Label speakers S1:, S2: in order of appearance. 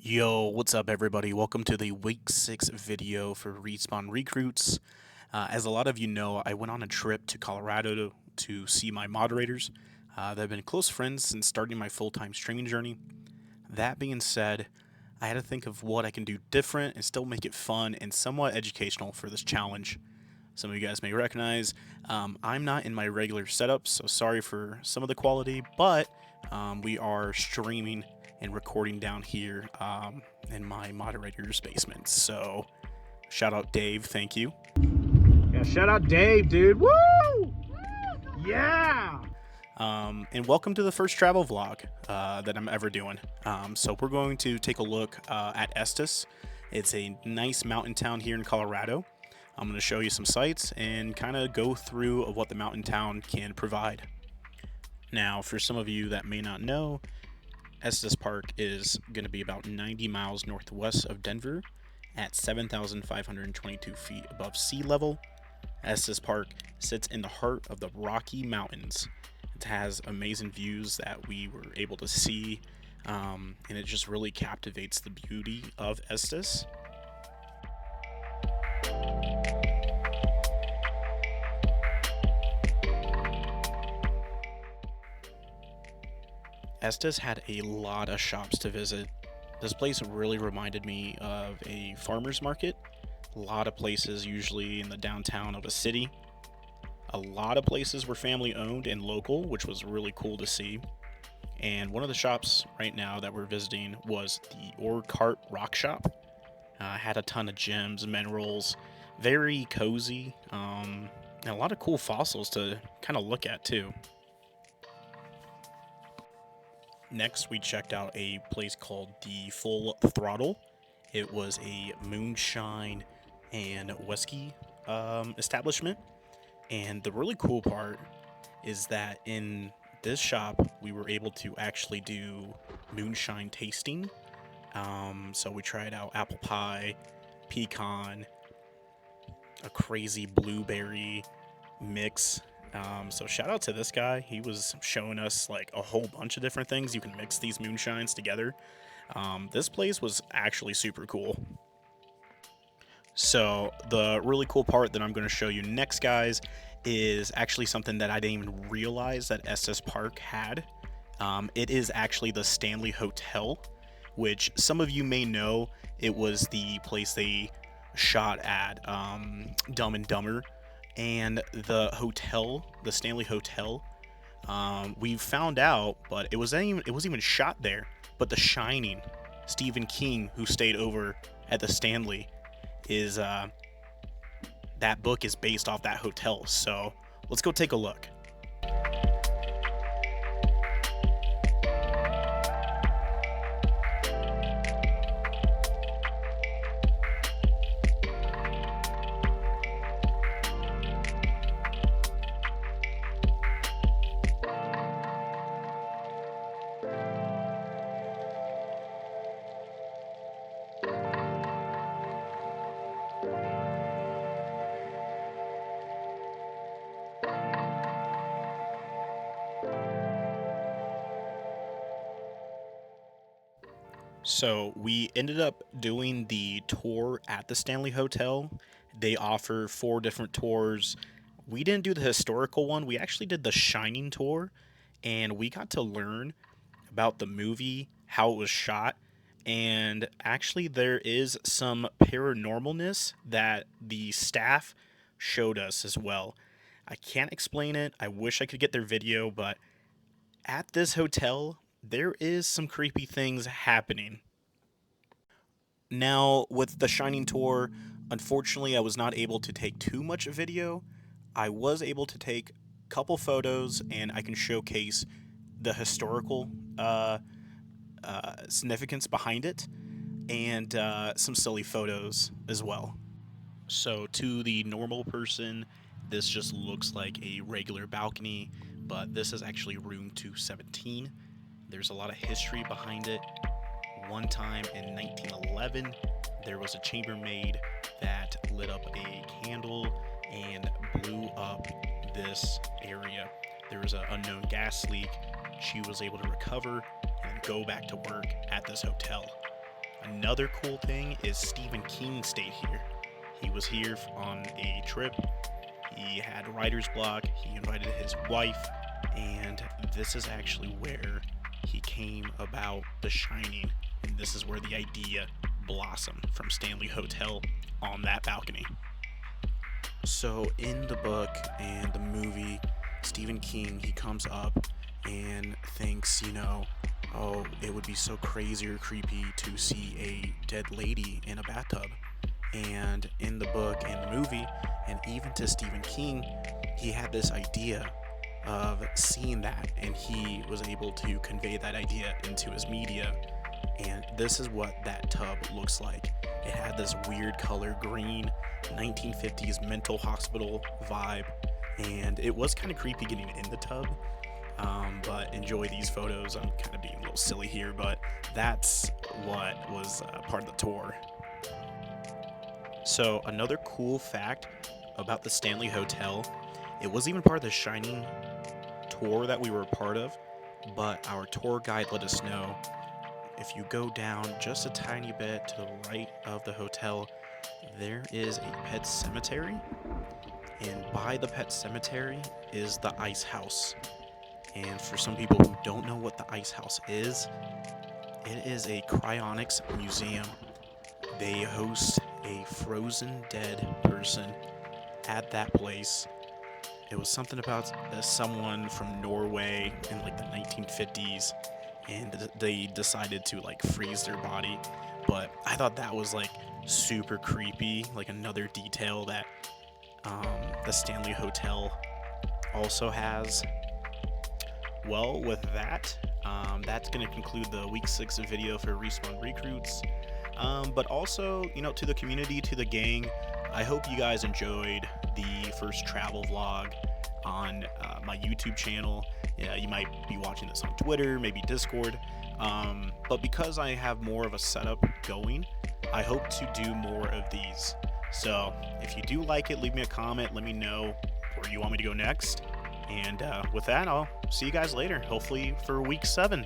S1: Yo, what's up, everybody? Welcome to the week 6 video for Respawn Recruits. As a lot of you know, I went on a trip to Colorado to see my moderators that have been close friends since starting my full-time streaming journey. That being said, I had to think of what I can do different and still make it fun and somewhat educational for this challenge. Some of you guys may recognize I'm not in my regular setup, so sorry for some of the quality, but we are streaming and recording down here in my moderator's basement. So shout out Dave, thank you.
S2: Yeah, shout out Dave, dude. Woo! Yeah!
S1: And welcome to the first travel vlog that I'm ever doing. So we're going to take a look at Estes. It's a nice mountain town here in Colorado. I'm going to show you some sights and kind of go through what the mountain town can provide. Now, for some of you that may not know, Estes Park is going to be about 90 miles northwest of Denver at 7,522 feet above sea level. Estes Park sits in the heart of the Rocky Mountains. It has amazing views that we were able to see, and it just really captivates the beauty of Estes. Estes had a lot of shops to visit. This place really reminded me of a farmer's market. A lot of places usually in the downtown of a city. A lot of places were family owned and local, which was really cool to see. And one of the shops right now that we're visiting was the Ore Cart Rock Shop. Had a ton of gems, minerals, very cozy, and a lot of cool fossils to kind of look at too. Next, we checked out a place called the Full Throttle. It was a moonshine and whiskey establishment. And the really cool part is that in this shop, we were able to actually do moonshine tasting. So we tried out apple pie, pecan, a crazy blueberry mix. So shout out to this guy. He was showing us like a whole bunch of different things. You can mix these moonshines together. This place was actually super cool. So the really cool part that I'm going to show you next, guys, is actually something that I didn't even realize that Estes Park had. It is actually the Stanley Hotel, which some of you may know. It was the place they shot at Dumb and Dumber. And the hotel, the Stanley Hotel, we found out, but it wasn't even shot there. But The Shining, Stephen King, who stayed over at the Stanley, is that book is based off that hotel. So let's go take a look. So we ended up doing the tour at the Stanley Hotel. They offer 4 different tours. We didn't do the historical one. We actually did the Shining tour, and we got to learn about the movie, how it was shot, and actually there is some paranormalness that the staff showed us as well. I can't explain it. I wish I could get their video, but at this hotel, there is some creepy things happening. Now, with the Shining tour, unfortunately, I was not able to take too much video. I was able to take a couple photos, and I can showcase the historical significance behind it, and some silly photos as well. So, to the normal person, this just looks like a regular balcony, but this is actually room 217. There's a lot of history behind it. One time in 1911, there was a chambermaid that lit up a candle and blew up this area. There was an unknown gas leak. She was able to recover and go back to work at this hotel. Another cool thing is Stephen King stayed here. He was here on a trip. He had writer's block. He invited his wife, and this is actually where he came about The Shining, and this is where the idea blossomed from Stanley Hotel on that balcony. So in the book and the movie, Stephen King, he comes up and thinks, oh, it would be so crazy or creepy to see a dead lady in a bathtub. And in the book and the movie, and even to Stephen King, he had this idea of seeing that, and he was able to convey that idea into his media. And this is what that tub looks like. It had this weird color, green, 1950s mental hospital vibe, and it was kind of creepy getting in the tub. But enjoy these photos. I'm kind of being a little silly here, but that's what was part of the tour. So another cool fact about the Stanley Hotel, it wasn't even part of the Shining tour that we were a part of, but our tour guide let us know if you go down just a tiny bit to the right of the hotel, there is a pet cemetery, and by the pet cemetery is the ice house. And for some people who don't know what the ice house is, it is a cryonics museum. They host a frozen dead person at that place. It was something about someone from Norway in like the 1950s, and they decided to like freeze their body. But I thought that was like super creepy, like another detail that the Stanley Hotel also has. Well, with that, that's going to conclude the week 6 video for Respawn Recruits. But also, to the community, to the gang, I hope you guys enjoyed the first travel vlog on my YouTube channel. Yeah, you might be watching this on Twitter, maybe Discord. But because I have more of a setup going, I hope to do more of these. So if you do like it, leave me a comment. Let me know where you want me to go next. And with that, I'll see you guys later, hopefully for week 7.